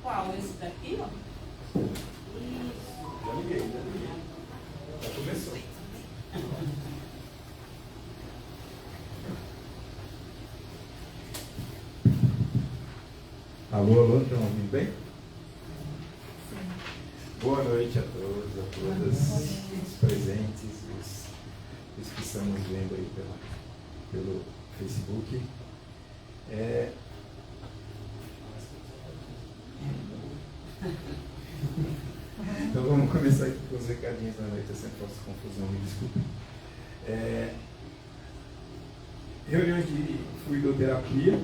Qual? Esse daqui, ó? Já liguei. Já começou. Alô, estão ouvindo bem? Boa noite a todos, a todas, os presentes, os que estamos vendo aí pelo Facebook. Então vamos começar aqui com os recadinhos da noite, eu sempre faço confusão, me desculpe. Reuniões de fluidoterapia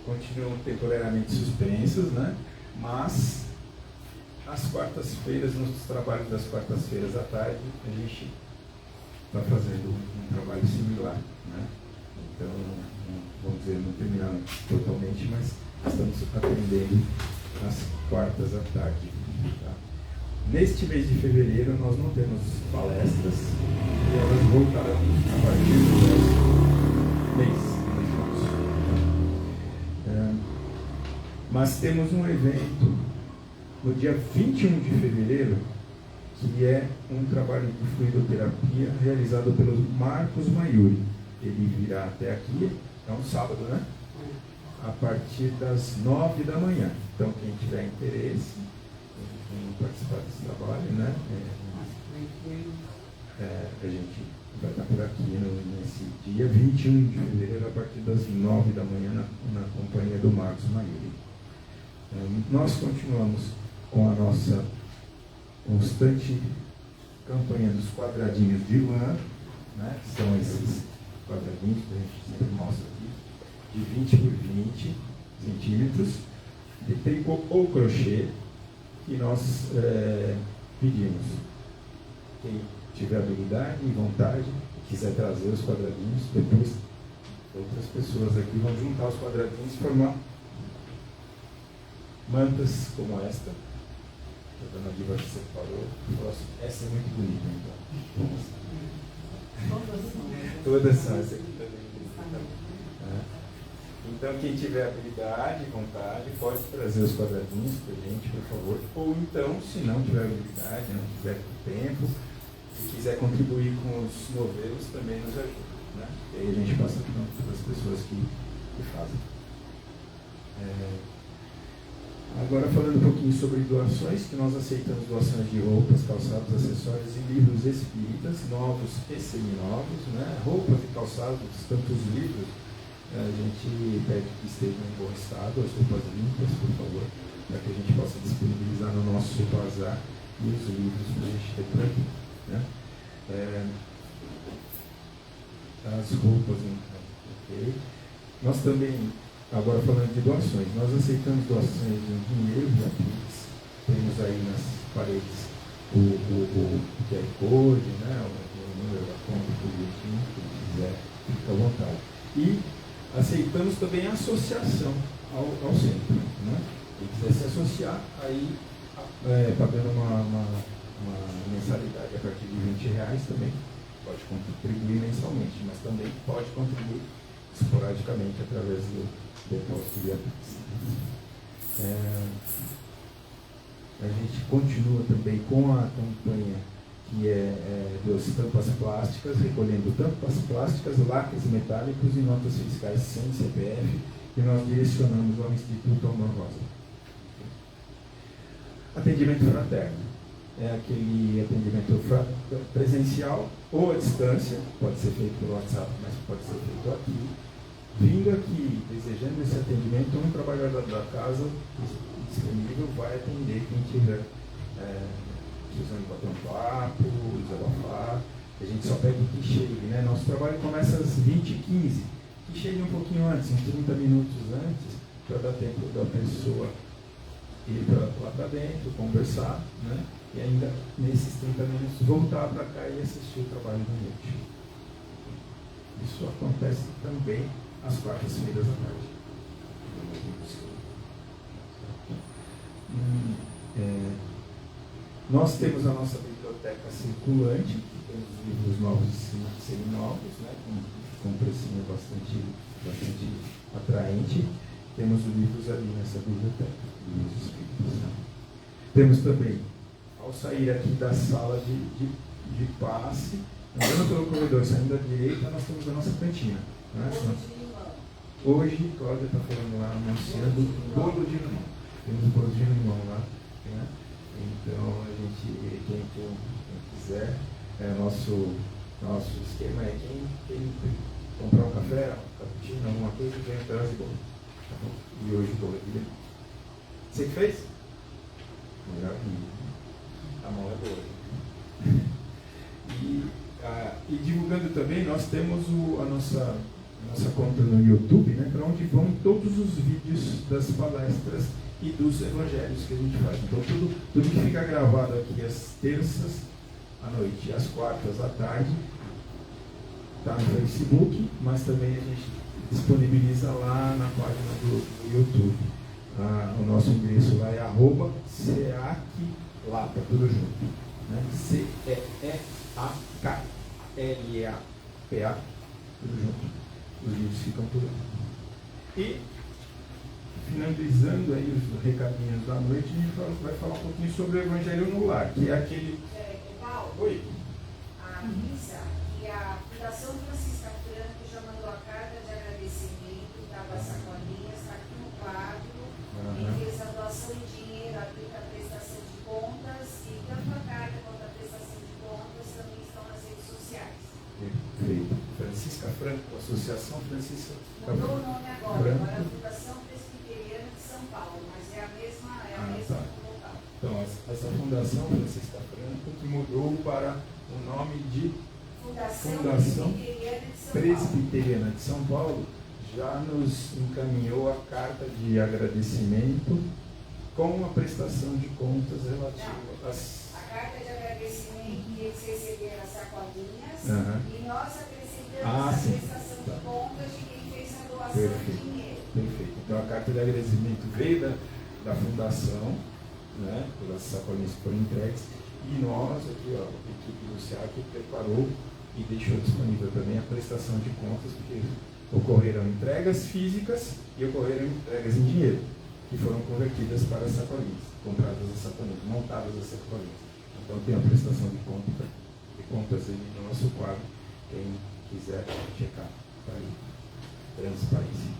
continuam temporariamente suspensas, né? Mas às quartas-feiras, nos trabalhos das quartas-feiras à tarde, a gente está fazendo um trabalho similar, né? Então, vamos dizer, não terminamos totalmente, mas estamos atendendo às quartas à tarde. Tá? Neste mês de fevereiro, nós não temos palestras e elas voltarão a partir do próximo mês. Mas temos um evento no dia 21 de fevereiro, que é um trabalho de fluidoterapia realizado pelo Marcos Maiuri. Ele virá até aqui, é um sábado, né? A partir das 9 da manhã. Então, quem tiver interesse em participar desse trabalho, né? A gente vai estar por aqui nesse dia 21 de fevereiro, a partir das 9 da manhã, na companhia do Marcos Maiuri. Nós continuamos com a nossa constante campanha dos quadradinhos de lã, né? Que são esses quadradinhos que a gente sempre mostra aqui, de 20 por 20 centímetros, de tricô ou crochê, que nós pedimos. Quem tiver habilidade e vontade, quiser trazer os quadradinhos, depois outras pessoas aqui vão juntar os quadradinhos e formar mantas como esta. A dona Diva separou e falou assim: essa é muito bonita, então. Todas são. Essa aqui também é bonita. Então, quem tiver habilidade e vontade, pode trazer os quadradinhos para a gente, por favor. Ou então, se não tiver habilidade, não tiver tempo, se quiser contribuir com os novelos, também nos ajuda, né? E aí a gente passa para as pessoas que fazem. Agora, falando um pouquinho sobre doações, que nós aceitamos doações de roupas, calçados, acessórios e livros espíritas, novos e seminovos, né? Roupas e calçados, tantos livros, a gente pede que estejam em bom estado, as roupas limpas, por favor, para que a gente possa disponibilizar no nosso bazar e os livros para a gente ter por aqui, né? As roupas, ok? Nós também, agora falando de doações, nós aceitamos doações de dinheiro e Pix. Temos aí nas paredes o QR Code, né? O número da conta, o bilhetinho, quem quiser, fica à vontade. E aceitamos também a associação ao centro, né? Quem quiser se associar, aí pagando uma mensalidade a partir de R$20 também pode contribuir mensalmente, mas também pode contribuir esporadicamente através do depósito via Pix. A gente continua também com a campanha que é dos tampas plásticas, recolhendo tampas plásticas, lacres metálicos e notas fiscais sem CPF, que nós direcionamos ao Instituto Amor Rosa. Atendimento fraterno. É aquele atendimento presencial ou à distância, pode ser feito pelo WhatsApp, mas pode ser feito aqui. Vindo aqui, desejando esse atendimento, um trabalhador da casa disponível vai atender quem tiver precisando bater um papo, desabafar. A gente só pede que chegue, né? Nosso trabalho começa às 20h15, que chegue um pouquinho antes, uns 30 minutos antes, para dar tempo da pessoa ir lá para dentro, conversar, né? E ainda nesses 30 minutos voltar para cá e assistir o trabalho da noite. Isso acontece também às quartas-feiras à tarde. Nós temos a nossa biblioteca circulante, que tem os livros novos e seminovos, né, com um precinho bastante atraente. Temos os livros ali nessa biblioteca, livros espíritas. Temos também, ao sair aqui da sala de passe, andando pelo corredor, saindo à direita, nós temos a nossa cantina. Né? Hoje, Cláudia está falando lá, anunciando bolo de limão. Temos bolo de limão lá. Né? Então, a gente, quem quiser, nosso esquema é quem comprar um café, um cappuccino, alguma coisa, vem atrás de bolo. Tá bom? E hoje o bolo de limão. Você que fez? Maravilha. A mão é boa. E divulgando também, nós temos a nossa conta no YouTube, né, para onde vão todos os vídeos das palestras e dos evangelhos que a gente faz. Então, tudo que fica gravado aqui às terças à noite e às quartas à tarde está no Facebook, mas também a gente disponibiliza lá na página do YouTube. O nosso endereço lá é @ceaclapa, tudo junto. Né? CEAKLAPA, tudo junto. Os vídeos ficam por lá. E, finalizando aí os recadinhos da noite, a gente vai falar um pouquinho sobre o Evangelho no Lar, que é aquele... Paulo, Oi? A missa e a Fundação Francisca Franco já mandou a carta de agradecimento, dava sacolinhas, está aqui no quadro, e fez a doação em dinheiro, aplica a prestação de contas, e tanto a carta quanto a prestação de contas também estão nas redes sociais. Perfeito. Francisca Franco, Associação Francisca Mudou o nome agora, Franco. agora é a Fundação Presbiteriana de São Paulo, mas é a mesma local. Então, essa Fundação Francisca Franco que mudou para o nome de Fundação Presbiteriana de São Paulo, já nos encaminhou a carta de agradecimento com a prestação de contas relativa às... A carta de agradecimento que eles receberam as sacolinhas e nós acrescentamos a prestação de contas de quem fez a doação de dinheiro. Perfeito. Então a carta de agradecimento veio da fundação, né, pelas sacolinhas que foram entregues, e nós aqui, a equipe do SEAC preparou e deixou disponível também a prestação de contas, porque ocorreram entregas físicas e ocorreram entregas em dinheiro, que foram convertidas para as sacolinhas, compradas as sacolinhas, montadas as sacolinhas. Então tem a prestação de contas aí no nosso quadro, quem quiser checar, está aí, transparência.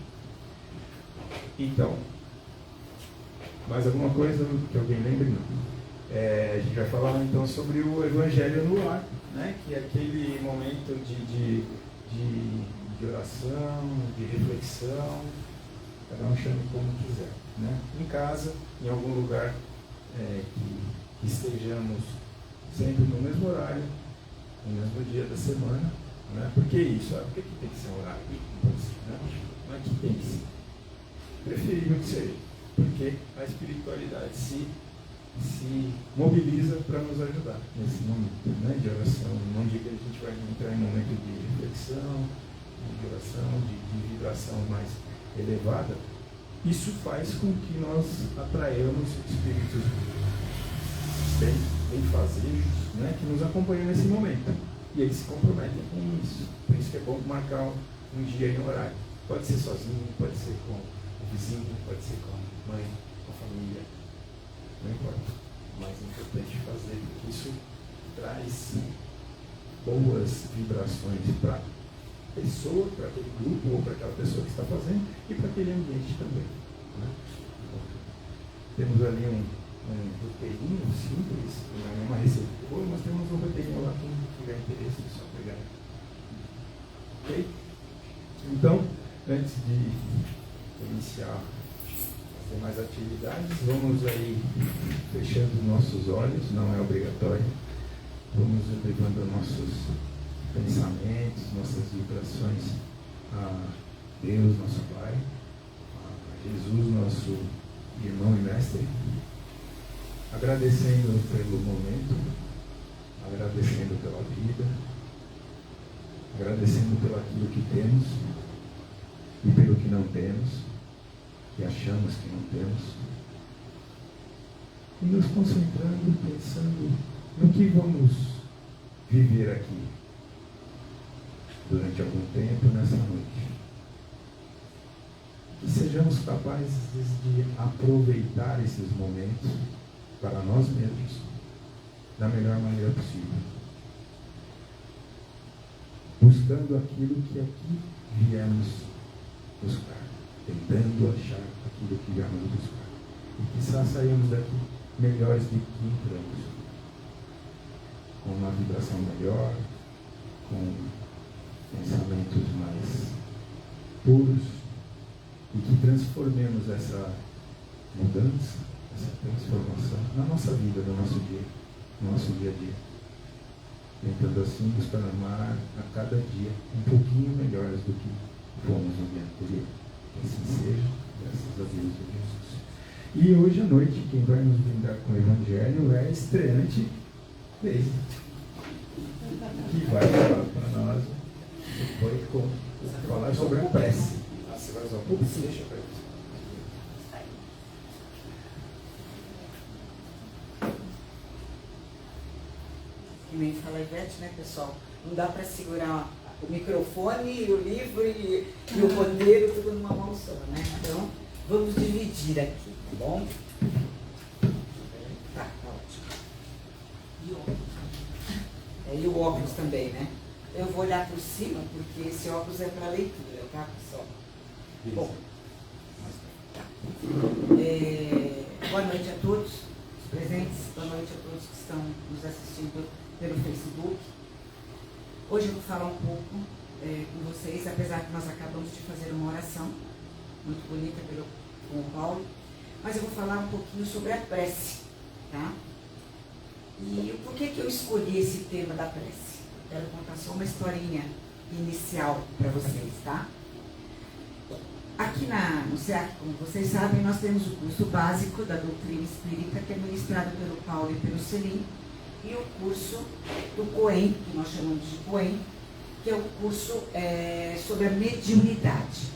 Então, mais alguma coisa que alguém lembre? Não. A gente vai falar então sobre o Evangelho no Lar, né? Que é aquele momento de oração, de reflexão, cada um chame como quiser. Né? Em casa, em algum lugar que estejamos sempre no mesmo horário, no mesmo dia da semana. Né? Por que isso? Por que tem que ser um horário? Não pode ser, né? Não é que tem que ser. Preferível que seja, porque a espiritualidade se mobiliza para nos ajudar nesse momento, né, de oração. Não diga que a gente vai entrar em um momento de reflexão, de oração, de vibração mais elevada. Isso faz com que nós atraamos espíritos bem-fazejos, né, que nos acompanham nesse momento. E eles se comprometem com isso. Por isso que é bom marcar um dia e um horário. Pode ser sozinho, pode ser com o vizinho, pode ser com a mãe, com a família. Não importa. O mais importante é fazer, porque isso traz boas vibrações para a pessoa, para aquele grupo ou para aquela pessoa que está fazendo e para aquele ambiente também. Né? Temos ali um roteirinho simples, não é uma receita boa, mas temos um roteirinho lá, quem tiver interesse é só pegar. Ok? Então, antes de iniciar as demais atividades, vamos aí fechando nossos olhos, não é obrigatório, vamos elevando nossos pensamentos, nossas vibrações a Deus, nosso Pai, a Jesus, nosso irmão e mestre, agradecendo pelo momento, agradecendo pela vida, agradecendo pelo aquilo que temos e pelo que não temos, que achamos que não temos, e nos concentrando, pensando no que vamos viver aqui durante algum tempo nessa noite. Que sejamos capazes de aproveitar esses momentos para nós mesmos da melhor maneira possível, buscando aquilo que aqui viemos buscar, tentando achar aquilo que viemos buscar, e quizá saímos daqui melhores do que entramos, com uma vibração melhor, com pensamentos mais puros, e que transformemos essa mudança, essa transformação na nossa vida, no nosso dia a dia, tentando assim nos tornar a cada dia um pouquinho melhores do que fomos no dia anterior. Que assim seja, graças a Deus e Jesus. E hoje à noite, quem vai nos brindar com o Evangelho é a estreante Deise, que vai falar para nós depois falar sobre a prece. Você vai usar o público? Deixa para ele. Que nem fala Ivete, né, pessoal? Não dá para segurar o microfone, o livro e o roteiro tudo numa mão só, né? Então, vamos dividir aqui, tá bom? Tá ótimo. E o óculos também, né? Eu vou olhar por cima, porque esse óculos é para leitura, tá, pessoal? Bom. Tá. Boa noite a todos os presentes, boa noite a todos que estão nos assistindo pelo Facebook. Hoje eu vou falar um pouco com vocês, apesar que nós acabamos de fazer uma oração muito bonita com o Paulo, mas eu vou falar um pouquinho sobre a prece, tá? E por que eu escolhi esse tema da prece? Quero contar só uma historinha inicial para vocês, tá? Aqui no SEAC, como vocês sabem, nós temos o curso básico da doutrina espírita, que é ministrado pelo Paulo e pelo Selim, e o curso do COEM, que nós chamamos de COEM, que é o curso sobre a mediunidade,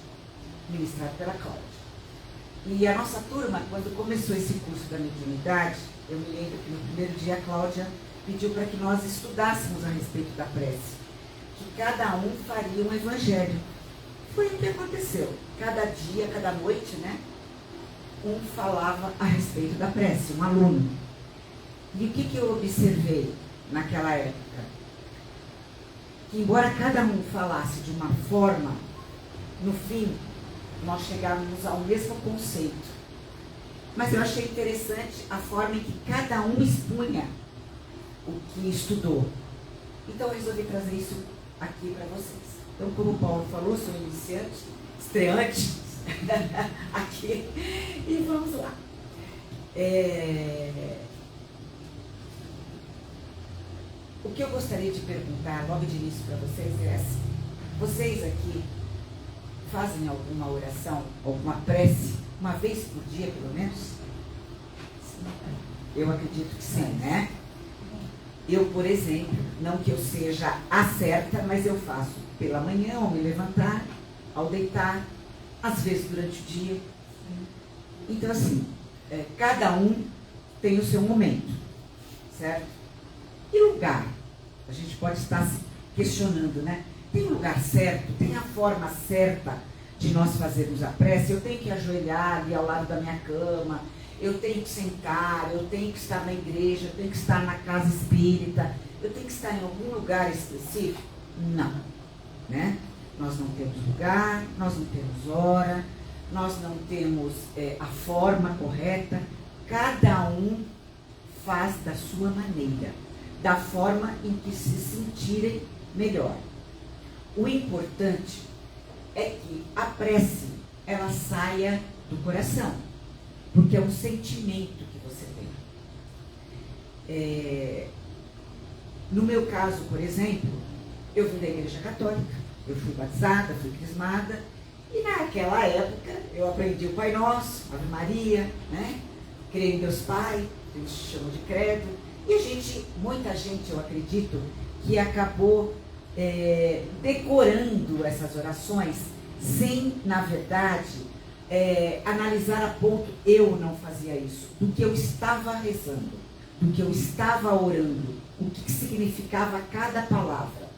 ministrado pela Cláudia. E a nossa turma, quando começou esse curso da mediunidade, eu me lembro que no primeiro dia a Cláudia pediu para que nós estudássemos a respeito da prece, que cada um faria um evangelho. Foi o que aconteceu. Cada dia, cada noite, né? Um falava a respeito da prece, um aluno. E o que eu observei naquela época? Que embora cada um falasse de uma forma, no fim, nós chegávamos ao mesmo conceito. Mas eu achei interessante a forma em que cada um expunha o que estudou. Então eu resolvi trazer isso aqui para vocês. Então, como o Paulo falou, sou iniciante, estreante aqui, e vamos lá. O que eu gostaria de perguntar logo de início para vocês é assim: vocês aqui fazem alguma oração, alguma prece, uma vez por dia pelo menos? Eu acredito que sim, né? Eu, por exemplo, não que eu seja a certa, mas eu faço pela manhã, ao me levantar, ao deitar, às vezes durante o dia. Então, assim, cada um tem o seu momento, certo? E lugar? A gente pode estar se questionando, né? Tem um lugar certo? Tem a forma certa de nós fazermos a prece? Eu tenho que ajoelhar ali ao lado da minha cama, eu tenho que sentar, eu tenho que estar na igreja, eu tenho que estar na casa espírita, eu tenho que estar em algum lugar específico? Não, né? Nós não temos lugar, nós não temos hora, nós não temos a forma correta. Cada um faz da sua maneira, da forma em que se sentirem melhor. O importante é que a prece, ela saia do coração, porque é um sentimento que você tem. No meu caso, por exemplo, eu vim da Igreja Católica, eu fui batizada, fui crismada, e naquela época eu aprendi o Pai Nosso, Ave Maria, né? Creio em Deus Pai, a gente chama de credo, e muita gente, eu acredito, que acabou decorando essas orações sem, na verdade, analisar a ponto. Eu não fazia isso, do que eu estava rezando, do que eu estava orando, o que significava cada palavra.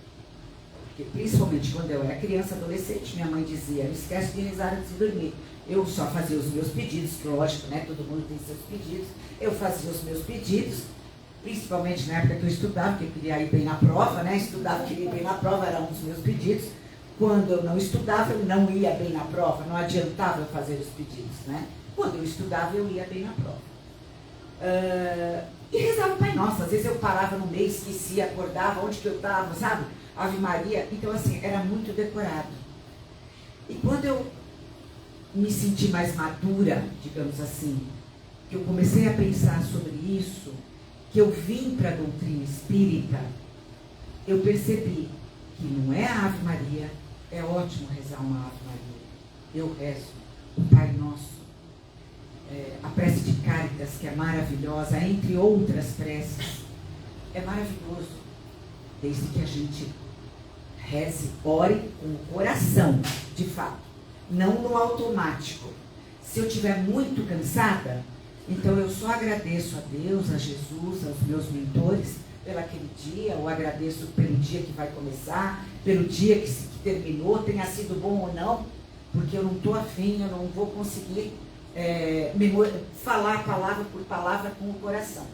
Porque principalmente quando eu era criança, adolescente, minha mãe dizia: não esquece de rezar antes de dormir. Eu só fazia os meus pedidos, que lógico, né? Todo mundo tem seus pedidos. Eu fazia os meus pedidos, principalmente na época que eu estudava, porque eu queria ir bem na prova, né? Estudava, queria ir bem na prova, era um dos meus pedidos. Quando eu não estudava, eu não ia bem na prova, não adiantava eu fazer os pedidos, né? Quando eu estudava, eu ia bem na prova. E rezava o Pai Nosso. Às vezes eu parava no meio, esquecia, acordava, onde que eu estava, sabe? Ave Maria. Então, assim, era muito decorado. E quando eu me senti mais madura, digamos assim, que eu comecei a pensar sobre isso, que eu vim para a doutrina espírita, eu percebi que não é a Ave Maria, é ótimo rezar uma Ave Maria. Eu rezo o Pai Nosso, a prece de Cáritas, que é maravilhosa, entre outras preces. É maravilhoso, desde que a gente reze, ore com o coração, de fato, não no automático. Se eu estiver muito cansada, então eu só agradeço a Deus, a Jesus, aos meus mentores, pelo aquele dia, eu agradeço pelo dia que vai começar, pelo dia que terminou, tenha sido bom ou não, porque eu não estou afim, eu não vou conseguir falar palavra por palavra com o coração.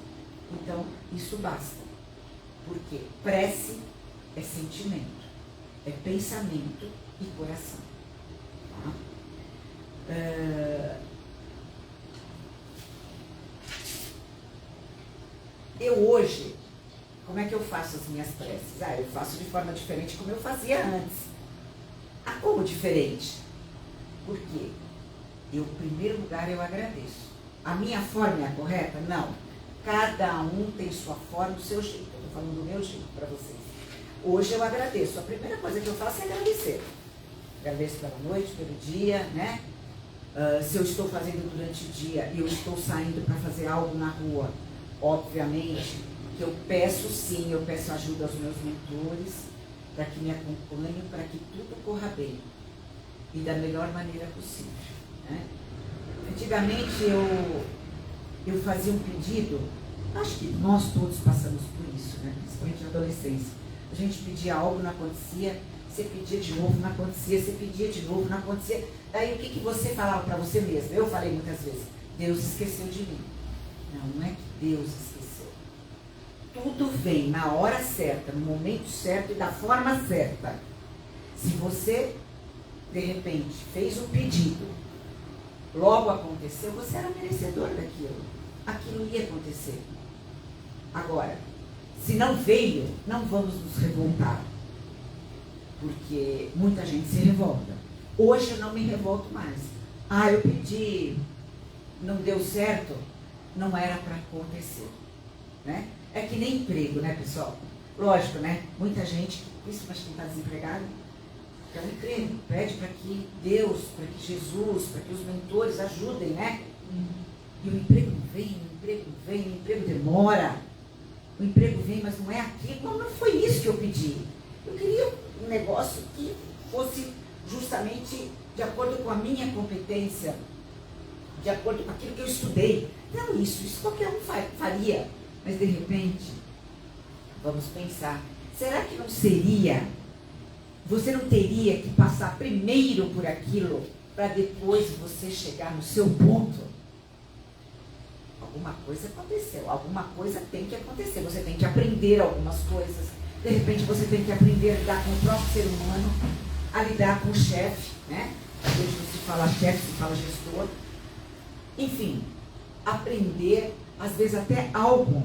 Então, isso basta. Porque prece é sentimento, é pensamento e coração. Tá? Eu hoje, como é que eu faço as minhas preces? Eu faço de forma diferente como eu fazia antes. Como diferente? Por quê? Eu, em primeiro lugar, eu agradeço. A minha forma é a correta? Não. Cada um tem sua forma, o seu jeito. Eu estou falando do meu jeito para vocês. Hoje eu agradeço. A primeira coisa que eu faço é agradecer. Agradeço pela noite, pelo dia, né? Se eu estou fazendo durante o dia e eu estou saindo para fazer algo na rua, obviamente que eu peço sim, eu peço ajuda aos meus mentores para que me acompanhem, para que tudo corra bem e da melhor maneira possível, né? Antigamente eu fazia um pedido, acho que nós todos passamos por isso, né? Principalmente na adolescência. A gente pedia algo, não acontecia, você pedia de novo, não acontecia, você pedia de novo, não acontecia. Daí o que você falava para você mesmo? Eu falei muitas vezes, Deus esqueceu de mim. Não é que Deus esqueceu. Tudo vem na hora certa, no momento certo e da forma certa. Se você, de repente, fez um pedido, logo aconteceu, você era merecedor daquilo. Aquilo ia acontecer. Agora, se não veio, não vamos nos revoltar. Porque muita gente se revolta. Hoje eu não me revolto mais. Eu pedi, não deu certo, não era para acontecer, né? É que nem emprego, né, pessoal? Lógico, né? Muita gente, principalmente quem está desempregado, quer um emprego, pede para que Deus, para que Jesus, para que os mentores ajudem, né? E o emprego não vem, o emprego demora. O emprego vem, mas não é aquilo. Não foi isso que eu pedi. Eu queria um negócio que fosse justamente de acordo com a minha competência, de acordo com aquilo que eu estudei. Não, isso qualquer um faria. Mas de repente, vamos pensar, será que não seria, você não teria que passar primeiro por aquilo, para depois você chegar no seu ponto? Alguma coisa aconteceu, alguma coisa tem que acontecer, você tem que aprender algumas coisas. De repente você tem que aprender a lidar com o próprio ser humano, a lidar com o chefe, né? Às vezes não se fala chefe, se fala gestor. Enfim, aprender, às vezes até algo,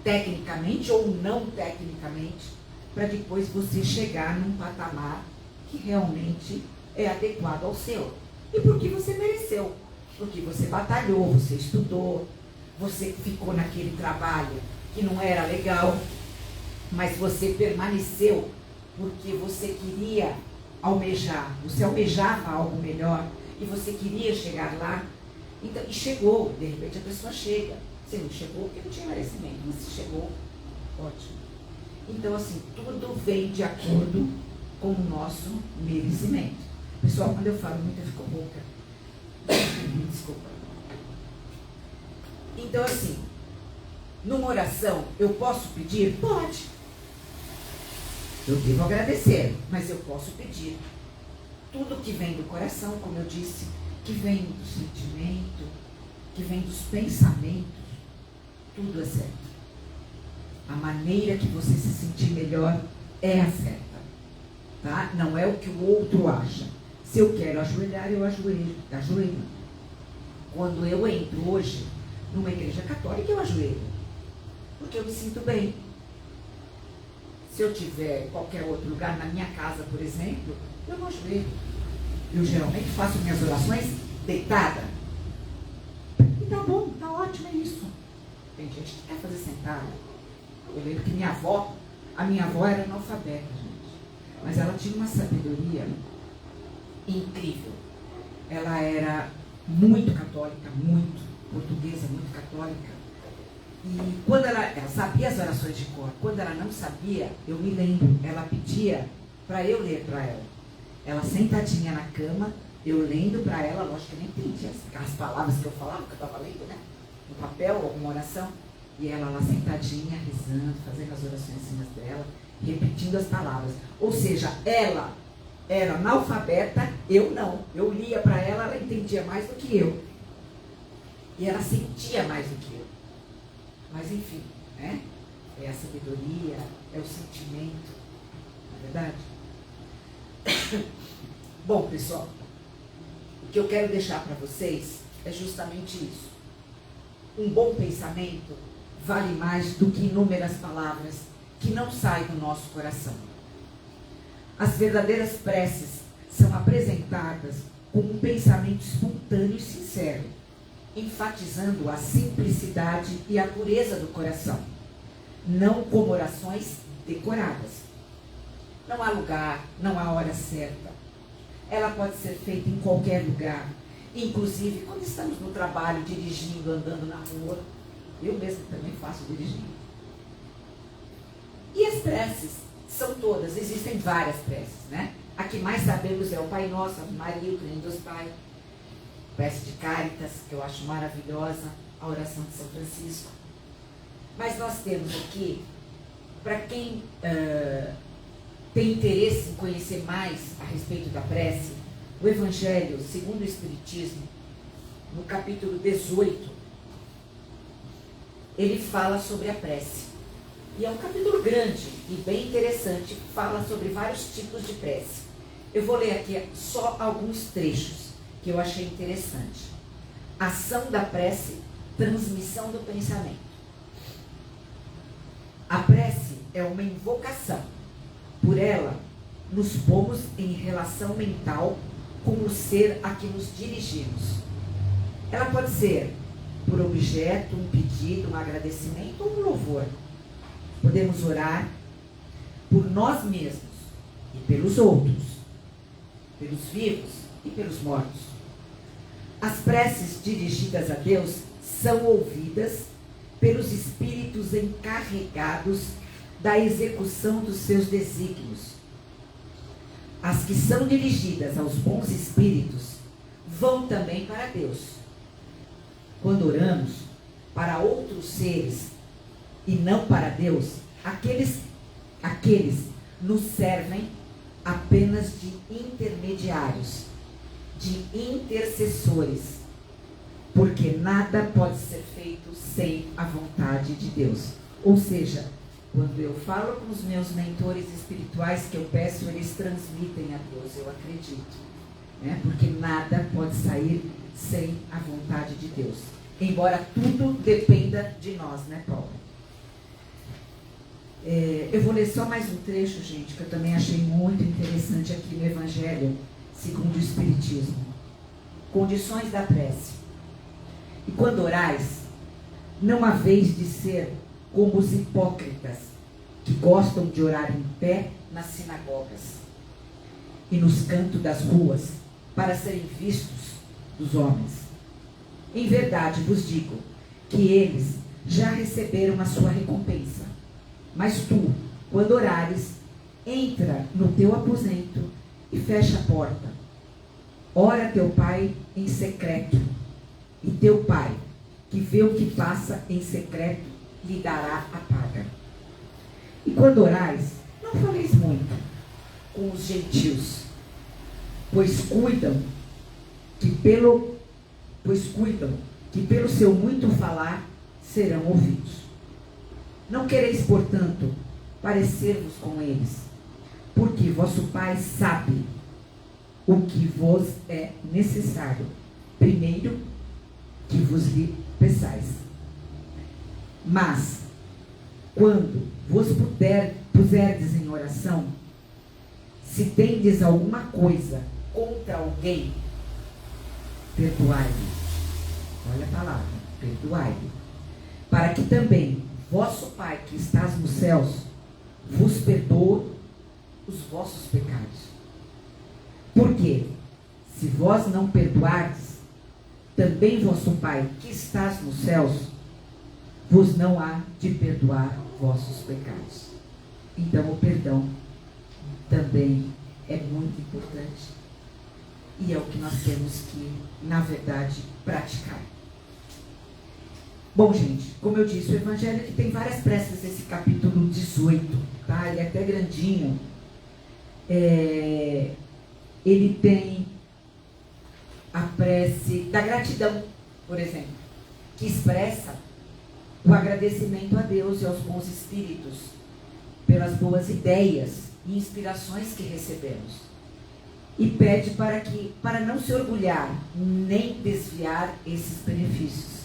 tecnicamente ou não tecnicamente, para depois você chegar num patamar que realmente é adequado ao seu. E porque você mereceu, porque você batalhou, você estudou, você ficou naquele trabalho que não era legal, mas você permaneceu porque você queria almejar, você almejava algo melhor e você queria chegar lá. Então, e chegou, de repente a pessoa chega. Você não chegou porque não tinha merecimento, mas se chegou, ótimo. Então, assim, tudo vem de acordo com o nosso merecimento. Pessoal, quando eu falo muito, eu fico rouca. Desculpa. Então, assim, numa oração, eu posso pedir? Pode. Eu devo agradecer, mas eu posso pedir. tudo que vem do coração, como eu disse, que vem do sentimento, que vem dos pensamentos, tudo é certo. A maneira que você se sentir melhor é a certa, tá? Não é o que o outro acha. Se eu quero ajoelhar, eu ajoelho. Quando eu entro hoje numa igreja católica, eu ajoelho, porque eu me sinto bem. Se eu tiver em qualquer outro lugar, na minha casa, por exemplo, eu não ajoelho. Eu geralmente faço minhas orações deitada. E tá bom, tá ótimo, é isso. Tem gente que quer fazer sentada. Eu lembro que a minha avó era analfabeta, gente. Mas ela tinha uma sabedoria incrível. Ela era muito católica, muito portuguesa, muito católica. E quando ela sabia as orações de cor, quando ela não sabia, eu me lembro, ela pedia para eu ler para ela. Ela sentadinha na cama, eu lendo para ela, lógico que eu nem entendia as palavras que eu falava, que eu estava lendo, né? No papel, alguma oração. E ela lá sentadinha, rezando, fazendo as orações dela, repetindo as palavras. Ou seja, ela era analfabeta, eu não. Eu lia para ela, ela entendia mais do que eu. E ela sentia mais do que eu. Mas enfim, né? É a sabedoria, é o sentimento, não é verdade? Bom, pessoal, o que eu quero deixar para vocês é justamente isso. Um bom pensamento vale mais do que inúmeras palavras que não saem do nosso coração. As verdadeiras preces são apresentadas com um pensamento espontâneo e sincero, enfatizando a simplicidade e a pureza do coração, não como orações decoradas. Não há lugar, não há hora certa. Ela pode ser feita em qualquer lugar, inclusive quando estamos no trabalho, dirigindo, andando na rua. Eu mesmo também faço dirigindo. E as preces são todas, existem várias preces, né? A que mais sabemos é o Pai Nosso, Ave Maria, o Creio em Deus Pai, prece de Cáritas, que eu acho maravilhosa, a oração de São Francisco. Mas nós temos aqui, para quem tem interesse em conhecer mais a respeito da prece, o Evangelho segundo o Espiritismo, no capítulo 18, ele fala sobre a prece. E é um capítulo grande e bem interessante, fala sobre vários tipos de prece. Eu vou ler aqui só alguns trechos que eu achei interessante. Ação da prece, transmissão do pensamento. A prece é uma invocação. Por ela, nos pomos em relação mental com o ser a que nos dirigimos. Ela pode ser por objeto, um pedido, um agradecimento ou um louvor. Podemos orar por nós mesmos e pelos outros, pelos vivos e pelos mortos. As preces dirigidas a Deus são ouvidas pelos espíritos encarregados da execução dos seus desígnios. As que são dirigidas aos bons espíritos vão também para Deus. Quando oramos para outros seres e não para Deus, aqueles nos servem apenas de intermediários, de intercessores, porque nada pode ser feito sem a vontade de Deus. Ou seja, quando eu falo com os meus mentores espirituais que eu peço, eles transmitem a Deus, eu acredito, né? Porque nada pode sair sem a vontade de Deus. Embora tudo dependa de nós, né, Paulo? Eu vou ler só mais um trecho, gente, que eu também achei muito interessante aqui no Evangelho, segundo o Espiritismo. Condições da prece. E quando orais, não haveis de ser como os hipócritas, que gostam de orar em pé nas sinagogas e nos cantos das ruas, para serem vistos dos homens. Em verdade vos digo que eles já receberam a sua recompensa. Mas tu, quando orares, entra no teu aposento e fecha a porta. Ora teu pai em secreto, e teu pai, que vê o que passa em secreto, lhe dará a paga. E quando orais, não faleis muito com os gentios, pois cuidam que pelo seu muito falar serão ouvidos. Não quereis, portanto, parecer-vos com eles, porque vosso Pai sabe o que vos é necessário, primeiro que vos lhe peçais. Mas, quando vos puserdes em oração, se tendes alguma coisa contra alguém, perdoai-lhe. Olha a palavra, perdoai-lhe. Para que também vosso Pai que estás nos céus vos perdoe os vossos pecados. Porque, se vós não perdoardes, também vosso Pai que estás nos céus vos não há de perdoar vossos pecados. Então o perdão também é muito importante e é o que nós temos que, na verdade, praticar. Bom, gente, como eu disse, o Evangelho que tem várias preces, esse capítulo 18, tá? Ele é até grandinho. Ele tem a prece da gratidão, por exemplo, que expressa o agradecimento a Deus e aos bons espíritos pelas boas ideias e inspirações que recebemos. E pede para não se orgulhar, nem desviar esses benefícios.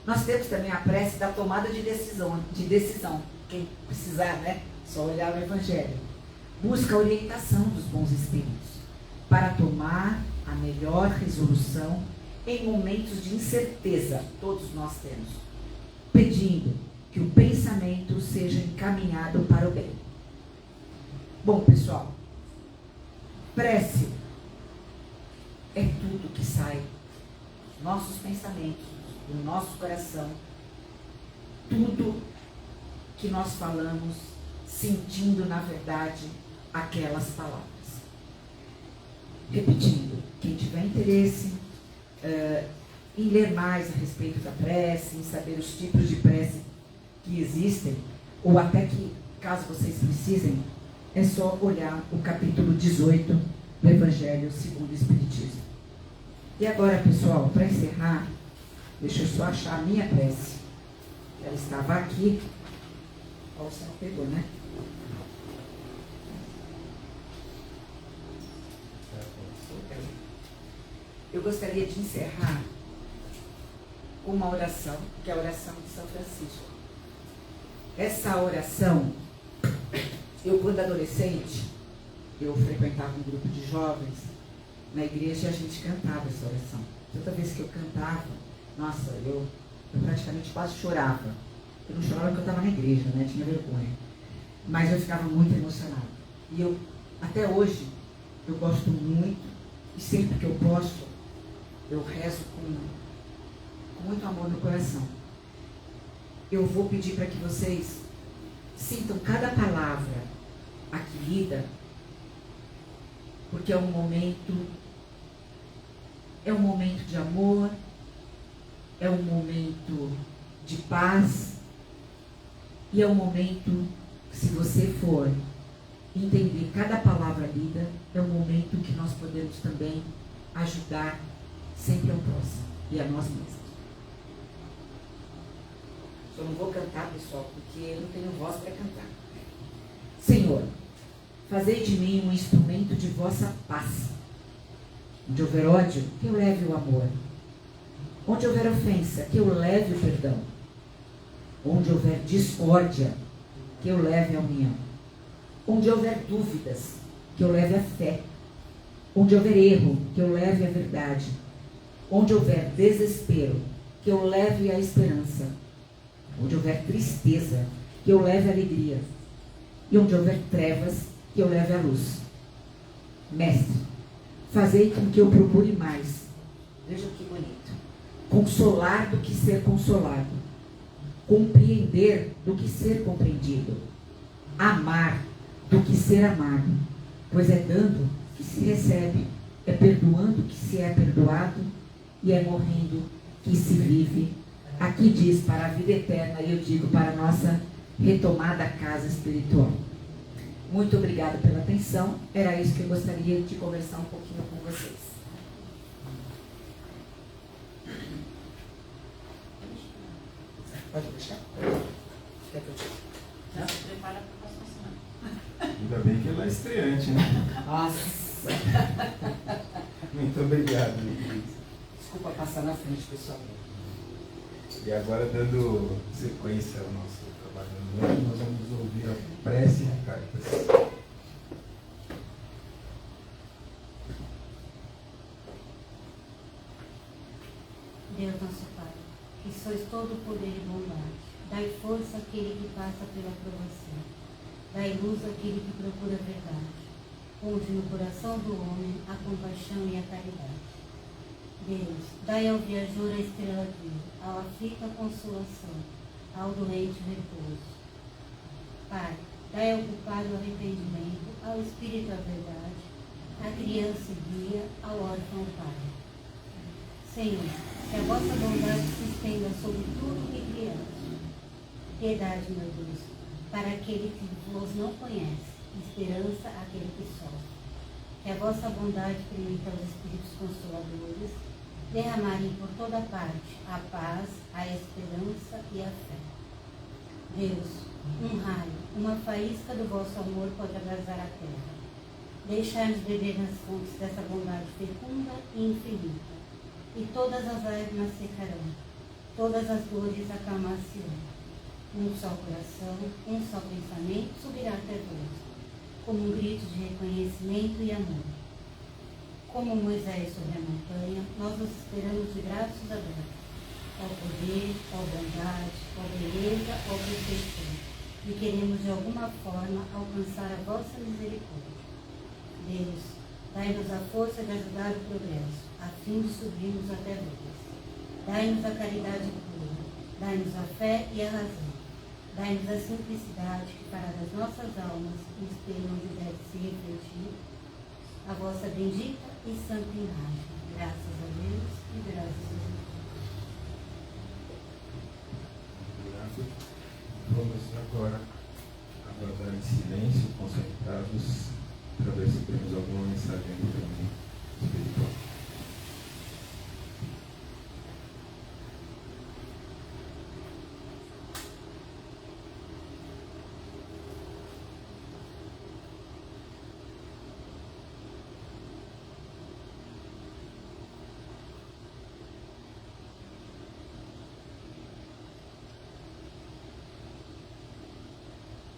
Nós temos também a prece da tomada de decisão. Quem precisar, né? Só olhar o Evangelho. Busca a orientação dos bons espíritos para tomar a melhor resolução em momentos de incerteza, todos nós temos, pedindo que o pensamento seja encaminhado para o bem. Bom, pessoal, prece é tudo que sai dos nossos pensamentos, do nosso coração, tudo que nós falamos, sentindo na verdade aquelas palavras. Repetindo, quem tiver interesse em ler mais a respeito da prece, em saber os tipos de prece que existem, ou até que, caso vocês precisem, é só olhar o capítulo 18 do Evangelho segundo o Espiritismo. E agora, pessoal, para encerrar, deixa eu só achar a minha prece. Ela estava aqui. Ó, você não pegou, né? Eu gostaria de encerrar com uma oração, que é a oração de São Francisco. Essa oração, eu quando adolescente, eu frequentava um grupo de jovens na igreja e a gente cantava essa oração. Toda vez que eu cantava, nossa, eu praticamente quase chorava. Eu não chorava porque eu estava na igreja, né? Tinha vergonha. Mas eu ficava muito emocionada. E eu, até hoje, eu gosto muito, e sempre que eu posso, eu rezo com muito amor no coração. Eu vou pedir para que vocês sintam cada palavra aqui lida, porque é um momento de amor, é um momento de paz, e é um momento, se você for entender cada palavra lida, é um momento que nós podemos também ajudar sempre ao próximo e a nós mesmos. Só não vou cantar, pessoal, porque eu não tenho voz para cantar. Senhor, fazei de mim um instrumento de vossa paz. Onde houver ódio, que eu leve o amor. Onde houver ofensa, que eu leve o perdão. Onde houver discórdia, que eu leve a união. Onde houver dúvidas, que eu leve a fé. Onde houver erro, que eu leve a verdade. Onde houver desespero, que eu leve a esperança. Onde houver tristeza, que eu leve a alegria. E onde houver trevas, que eu leve a luz. Mestre, fazei com que eu procure mais. Veja que bonito. Consolar do que ser consolado. Compreender do que ser compreendido. Amar do que ser amado. Pois é dando que se recebe, é perdoando que se é perdoado, e é morrendo que se vive. Aqui diz para a vida eterna, e eu digo para a nossa retomada casa espiritual. Muito obrigada pela atenção. Era isso que eu gostaria de conversar um pouquinho com vocês. Pode deixar? Quer que eu te... Já se prepara para a próxima semana. Ainda bem que ela é estreante, né? Nossa! Muito obrigado, Luiz. Desculpa passar na frente, pessoal. E agora, dando sequência ao nosso trabalho, nós vamos ouvir a prece e cartas. Deus nosso Pai, que sois todo poder e bondade, dai força àquele que passa pela provação, dai luz àquele que procura a verdade, onde no coração do homem a compaixão e a caridade. Deus, dai ao viajor a estrela guia, ao aflito a consolação, ao doente o repouso. Pai, dai ao culpado o arrependimento, ao espírito a verdade, à criança guia, ao órfão o Pai. Senhor, que a vossa bondade se estenda sobre tudo o que criaste. Piedade, meu Deus, para aquele que vos não conhece, esperança àquele que sofre. Que a vossa bondade permita aos Espíritos Consoladores derramarem por toda parte a paz, a esperança e a fé. Deus, um raio, uma faísca do vosso amor pode abrasar a terra. Deixai-nos beber nas fontes dessa bondade fecunda e infinita. E todas as lágrimas secarão, todas as dores acalmar-se-ão. Um só coração, um só pensamento subirá até vós, como um grito de reconhecimento e amor. Como Moisés sobre a montanha, nós os esperamos de braços abertos, ao poder, ao bondade, ao beleza, ao perfeição, e queremos de alguma forma alcançar a vossa misericórdia. Deus, dai-nos a força de ajudar o progresso, a fim de subirmos até vós. Dai-nos a caridade pura, dai-nos a fé e a razão. Dai-nos a simplicidade que fará das nossas almas um espelho onde deve se refletir a vossa bendita e santa imagem. Graças a Deus e graças a Deus. Obrigado. Vamos agora aguardar em silêncio, concentrados, para ver se temos alguma mensagem também espiritual.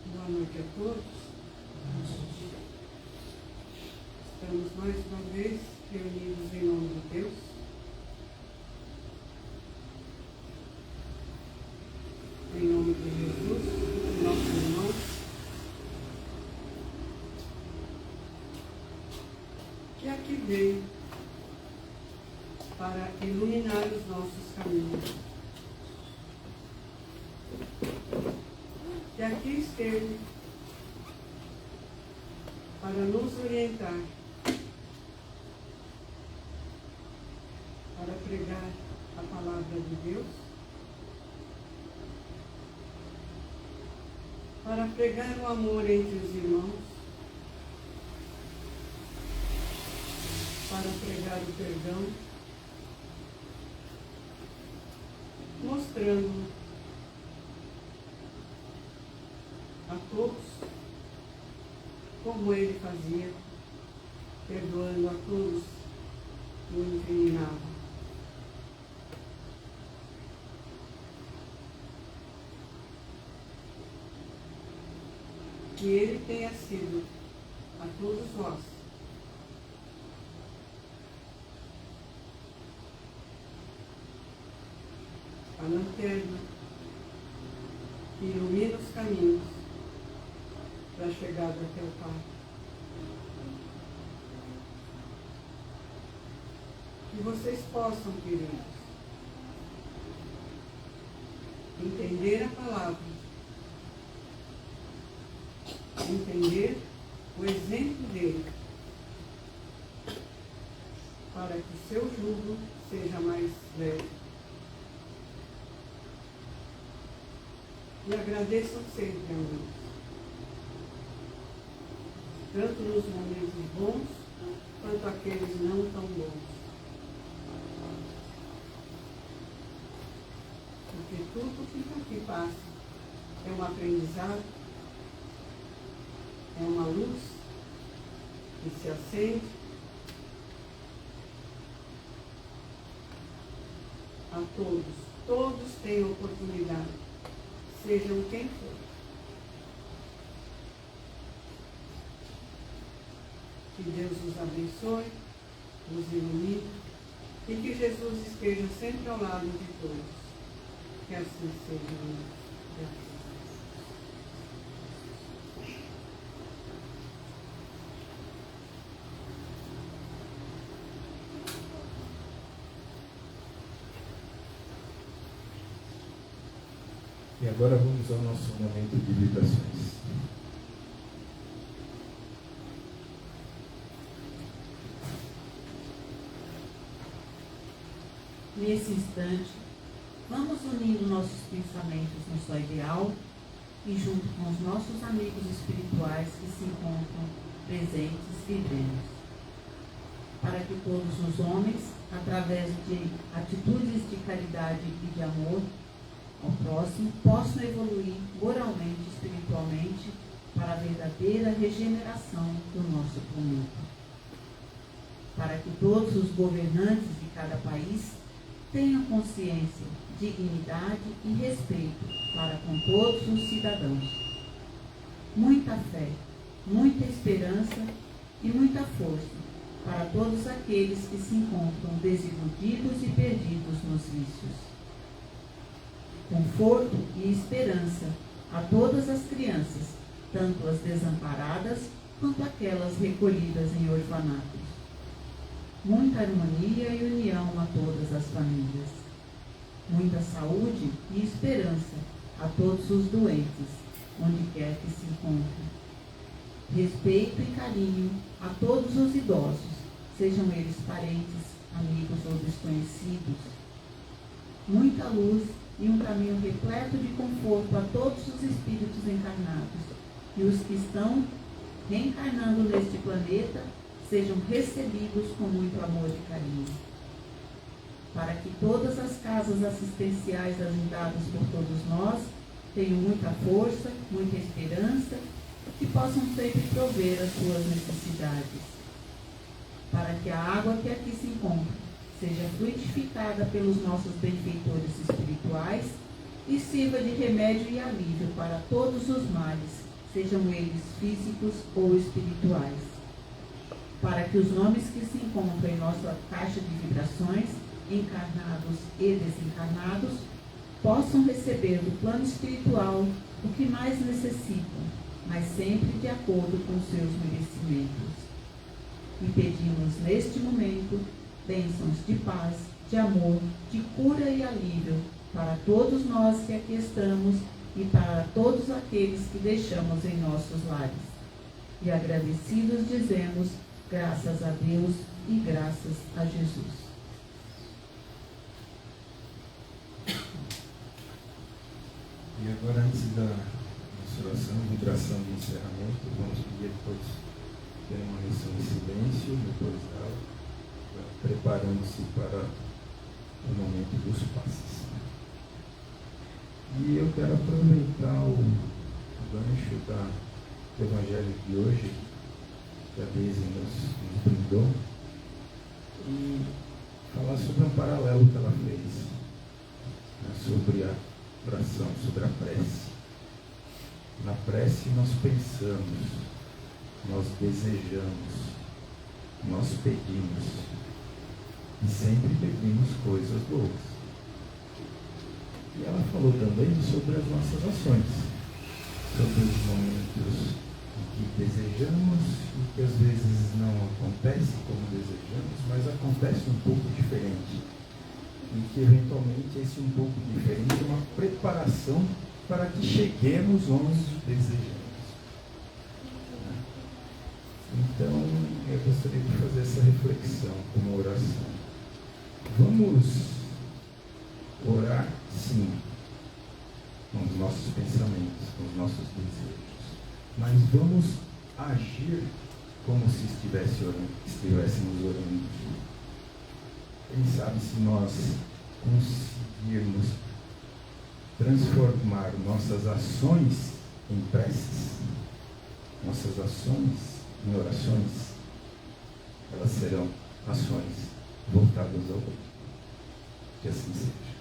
Boa noite a todos. Estamos mais uma vez reunidos em nome de Deus. Em nome de Jesus, nosso irmão. Que aqui veio para iluminar os nossos caminhos. Que aqui esteve para nos orientar, para pregar a palavra de Deus, para pregar o amor entre os irmãos, para pregar o perdão, mostrando a todos como ele fazia, perdoando a todos que o incriminavam. Que ele tenha sido a todos nós a lanterna que ilumina os caminhos para a chegada até o Pai. Que vocês possam, queridos, entender a palavra, entender o exemplo dele, para que o seu jugo seja mais leve. E agradeçam sempre a Deus. tanto nos momentos bons quanto aqueles não tão bons. Porque tudo que passa é um aprendizado, é uma luz que se acende a todos. Todos têm oportunidade, sejam quem for. Que Deus os abençoe, os ilumine e que Jesus esteja sempre ao lado de todos. Que assim seja. Graças. E agora vamos ao nosso momento de vibrações. Nesse instante, vamos unindo nossos pensamentos no só ideal e junto com os nossos amigos espirituais que se encontram presentes e vivos, para que todos os homens, através de atitudes de caridade e de amor ao próximo, possam evoluir moralmente e espiritualmente para a verdadeira regeneração do nosso planeta. Para que todos os governantes de cada país tenham consciência, dignidade e respeito para com todos os cidadãos. Muita fé, muita esperança e muita força para todos aqueles que se encontram desiludidos e perdidos nos vícios. Conforto e esperança a todas as crianças, tanto as desamparadas quanto aquelas recolhidas em orfanatos. Muita harmonia e união a todas as famílias. Muita saúde e esperança a todos os doentes, onde quer que se encontrem. Respeito e carinho a todos os idosos, sejam eles parentes, amigos ou desconhecidos. Muita luz e um caminho repleto de conforto a todos os espíritos encarnados, e os que estão reencarnando neste planeta sejam recebidos com muito amor e carinho. Para que todas as casas assistenciais ajudadas por todos nós tenham muita força, muita esperança, e possam sempre prover as suas necessidades. Para que a água que aqui se encontra seja fluidificada pelos nossos benfeitores espirituais e sirva de remédio e alívio para todos os males, sejam eles físicos ou espirituais. Para que os nomes que se encontram em nossa caixa de vibrações, encarnados e desencarnados, possam receber do plano espiritual o que mais necessitam, mas sempre de acordo com seus merecimentos. E pedimos neste momento bênçãos de paz, de amor, de cura e alívio para todos nós que aqui estamos e para todos aqueles que deixamos em nossos lares. E agradecidos dizemos, graças a Deus e graças a Jesus. E agora, antes da nossa oração, vibração de encerramento, vamos pedir a todos terem uma lição em silêncio, depois dela, preparando-se para o momento dos passes. E eu quero aproveitar o gancho do Evangelho de hoje, que a Deise nos brindou, e falar sobre um paralelo que ela fez, né, sobre a oração, sobre a prece. Na prece nós pensamos, nós desejamos, nós pedimos, e sempre pedimos coisas boas. E ela falou também sobre as nossas ações, sobre os momentos em que desejamos e que às vezes não acontece como desejamos, mas acontece um pouco diferente. E que eventualmente esse um pouco diferente é uma preparação para que cheguemos onde desejamos. Então, eu gostaria de fazer essa reflexão como oração. Vamos orar, sim, com os nossos pensamentos, com os nossos desejos, mas vamos agir como se estivéssemos orando. Quem sabe se nós conseguirmos transformar nossas ações em preces, nossas ações em orações, elas serão ações voltadas ao bem. Que assim seja.